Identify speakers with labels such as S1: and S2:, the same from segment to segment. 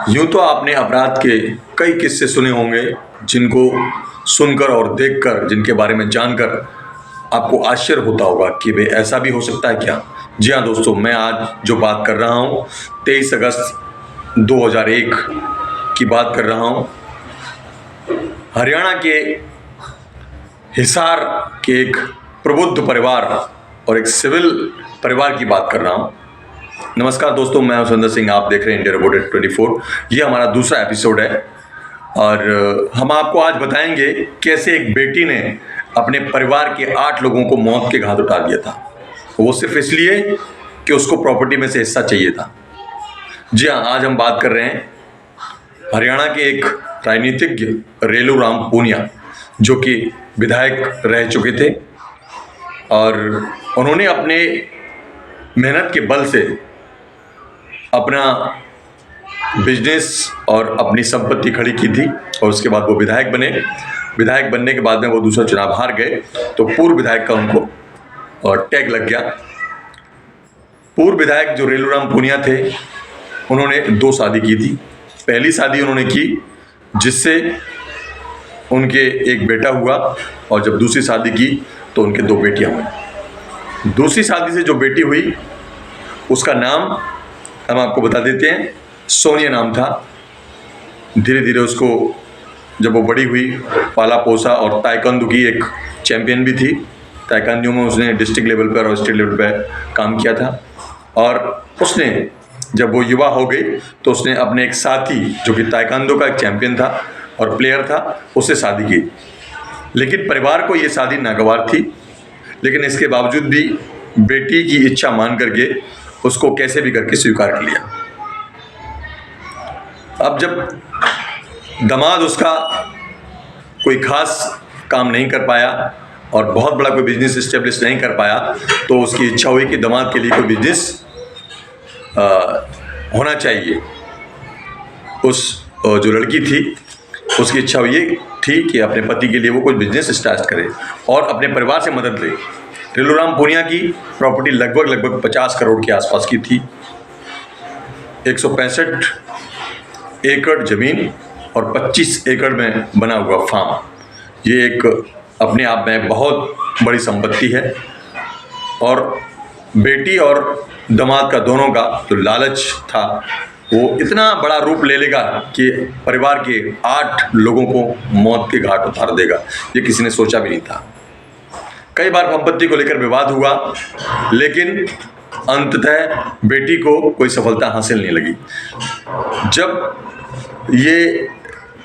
S1: यूं तो आपने अपराध के कई किस्से सुने होंगे जिनको सुनकर और देखकर, जिनके बारे में जानकर आपको आश्चर्य होता होगा कि भाई ऐसा भी हो सकता है क्या। जी हाँ दोस्तों, मैं आज जो बात कर रहा हूँ 23 अगस्त 2001 की बात कर रहा हूँ। हरियाणा के हिसार के एक प्रबुद्ध परिवार और एक सिविल परिवार की बात कर रहा हूँ। नमस्कार दोस्तों, मैं हूं सुंदर सिंह, आप देख रहे हैं इंडिया रिपोर्टर 24। ये हमारा दूसरा एपिसोड है और हम आपको आज बताएंगे कैसे एक बेटी ने अपने परिवार के 8 लोगों को मौत के घाट उतार दिया था, वो सिर्फ इसलिए कि उसको प्रॉपर्टी में से हिस्सा चाहिए था। जी हाँ, आज हम बात कर रहे हैं हरियाणा के एक राजनीतिज्ञ रेलू राम पूनिया, जो कि विधायक रह चुके थे और उन्होंने अपने मेहनत के बल से अपना बिजनेस और अपनी संपत्ति खड़ी की थी और उसके बाद वो विधायक बने। विधायक बनने के बाद में वो दूसरा चुनाव हार गए तो पूर्व विधायक का उनको टैग लग गया। पूर्व विधायक जो रेलू राम पूनिया थे, उन्होंने 2 शादी की थी। पहली शादी उन्होंने की जिससे उनके एक बेटा हुआ और जब दूसरी शादी की तो उनके 2 बेटियां हुई। दूसरी शादी से जो बेटी हुई उसका नाम हम आपको बता देते हैं, सोनिया नाम था। धीरे धीरे उसको जब वो बड़ी हुई, पाला पोसा और ताइक्वांडो की एक चैंपियन भी थी। ताइक्वांडो में उसने डिस्ट्रिक्ट लेवल पर और स्टेट लेवल पर काम किया था और उसने जब वो युवा हो गई तो उसने अपने एक साथी जो कि ताइक्वांडो का एक चैंपियन था और प्लेयर था, उससे शादी की। लेकिन परिवार को ये शादी नागवार थी, लेकिन इसके बावजूद भी बेटी की इच्छा मान करके उसको कैसे भी करके स्वीकार कर लिया। अब जब दामाद उसका कोई खास काम नहीं कर पाया और बहुत बड़ा कोई बिजनेस इस्टेब्लिश नहीं कर पाया तो उसकी इच्छा हुई कि दामाद के लिए कोई बिजनेस होना चाहिए। उस जो लड़की थी उसकी इच्छा हुई थी कि अपने पति के लिए वो कोई बिजनेस स्टार्ट करे और अपने परिवार से मदद ले। रेलू राम पूनिया की प्रॉपर्टी लगभग 50 करोड़ के आसपास की थी। 165 एकड़ जमीन और 25 एकड़ में बना हुआ फार्म, ये एक अपने आप में बहुत बड़ी संपत्ति है। और बेटी और दामाद का दोनों का जो लालच था वो इतना बड़ा रूप ले लेगा कि परिवार के 8 लोगों को मौत के घाट उतार देगा, ये किसी ने सोचा भी नहीं था। कई बार संपत्ति को लेकर विवाद हुआ, लेकिन अंततः बेटी को कोई सफलता हासिल नहीं लगी। जब ये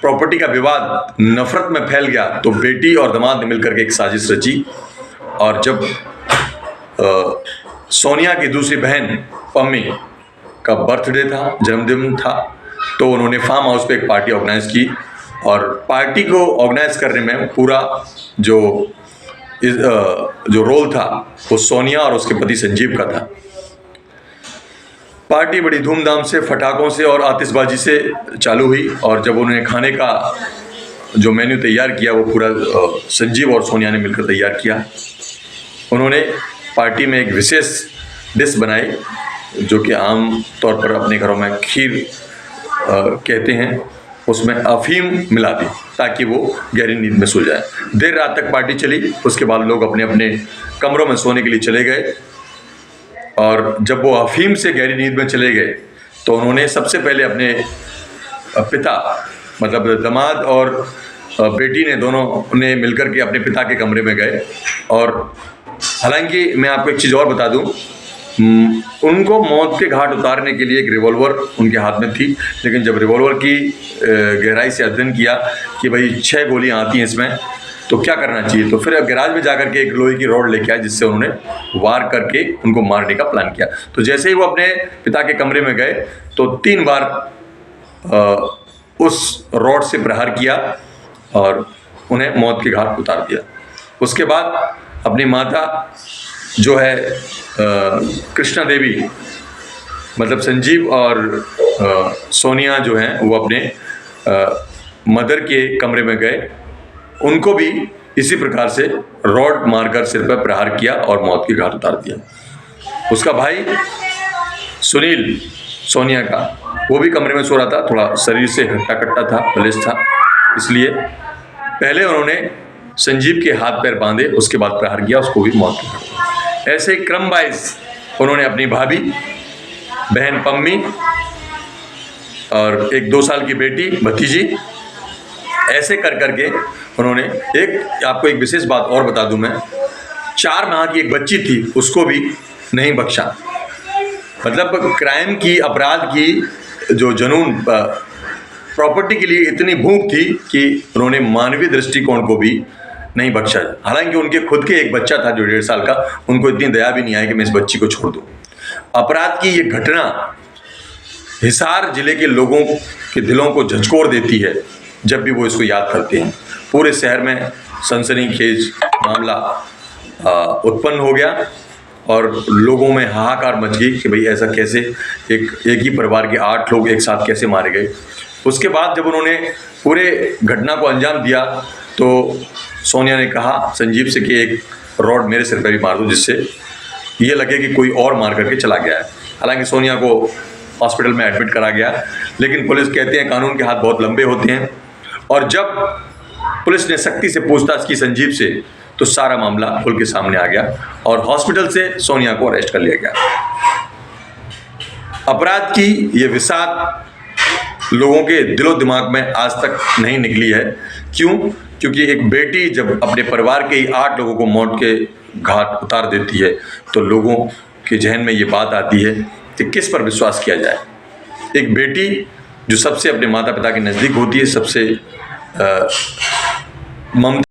S1: प्रॉपर्टी का विवाद नफरत में फैल गया तो बेटी और दामाद ने मिलकर के एक साजिश रची और जब सोनिया की दूसरी बहन पम्मी का बर्थडे था, जन्मदिन था, तो उन्होंने फार्म हाउस पे एक पार्टी ऑर्गेनाइज की और पार्टी को ऑर्गेनाइज करने में पूरा जो रोल था वो सोनिया और उसके पति संजीव का था। पार्टी बड़ी धूमधाम से, फटाकों से और आतिशबाजी से चालू हुई और जब उन्होंने खाने का जो मेन्यू तैयार किया वो पूरा संजीव और सोनिया ने मिलकर तैयार किया। उन्होंने पार्टी में एक विशेष डिश बनाई जो कि आम तौर पर अपने घरों में खीर कहते हैं, उसमें अफीम मिला दी ताकि वो गहरी नींद में सो जाए। देर रात तक पार्टी चली, उसके बाद लोग अपने अपने कमरों में सोने के लिए चले गए और जब वो अफीम से गहरी नींद में चले गए तो उन्होंने सबसे पहले अपने पिता, मतलब दामाद और बेटी ने, दोनों ने मिलकर के अपने पिता के कमरे में गए। और हालांकि मैं आपको एक चीज़ और बता दूं, उनको मौत के घाट उतारने के लिए एक रिवॉल्वर उनके हाथ में थी, लेकिन जब रिवॉल्वर की गहराई से अध्ययन किया कि भाई 6 गोलियां आती हैं इसमें तो क्या करना चाहिए, तो फिर गैराज में जाकर के एक लोहे की रॉड लेके आए जिससे उन्होंने वार करके उनको मारने का प्लान किया। तो जैसे ही वो अपने पिता के कमरे में गए तो 3 बार उस रॉड से प्रहार किया और उन्हें मौत के घाट उतार दिया। उसके बाद अपनी माता जो है कृष्णा देवी, मतलब संजीव और सोनिया जो हैं, वो अपने मदर के कमरे में गए, उनको भी इसी प्रकार से रॉड मारकर सिर पर प्रहार किया और मौत के घाट उतार दिया। उसका भाई सुनील सोनिया का, वो भी कमरे में सो रहा था, थोड़ा शरीर से हट्टा कट्टा था, बलिष्ठ था, इसलिए पहले उन्होंने संजीव के हाथ पैर बांधे, उसके बाद प्रहार किया, उसको भी मौत की घटना। ऐसे ही क्रम वाइज उन्होंने अपनी भाभी, बहन पम्मी और एक 2 साल की बेटी भतीजी, ऐसे कर करके उन्होंने आपको एक विशेष बात और बता दूं मैं, 4 माह की एक बच्ची थी, उसको भी नहीं बख्शा। मतलब क्राइम की, अपराध की जो जुनून, प्रॉपर्टी के लिए इतनी भूख थी कि उन्होंने मानवीय दृष्टिकोण को भी नहीं बख्शा। हालांकि उनके खुद के एक बच्चा था जो 1.5 साल का, उनको इतनी दया भी नहीं आई कि मैं इस बच्ची को छोड़ दूं। अपराध की ये घटना हिसार जिले के लोगों के दिलों को झंझोर देती है जब भी वो इसको याद करते हैं। पूरे शहर में सनसनीखेज मामला उत्पन्न हो गया और लोगों में हाहाकार मच गई कि भाई ऐसा कैसे, एक ही परिवार के 8 लोग एक साथ कैसे मारे गए। उसके बाद जब उन्होंने पूरे घटना को अंजाम दिया तो सोनिया ने कहा संजीव से कि एक रॉड मेरे सिर पर भी मार दो, जिससे ये लगे कि कोई और मार करके चला गया है। हालांकि सोनिया को हॉस्पिटल में एडमिट करा गया, लेकिन पुलिस कहते हैं कानून के हाथ बहुत लंबे होते हैं, और जब पुलिस ने सख्ती से पूछताछ की संजीव से तो सारा मामला खुल के सामने आ गया और हॉस्पिटल से सोनिया को अरेस्ट कर लिया गया। अपराध की ये विषाद लोगों के दिलो दिमाग में आज तक नहीं निकली है। क्यों? क्योंकि एक बेटी जब अपने परिवार के ही 8 लोगों को मौत के घाट उतार देती है तो लोगों के जहन में ये बात आती है कि किस पर विश्वास किया जाए। एक बेटी जो सबसे अपने माता पिता के नज़दीक होती है, सबसे ममता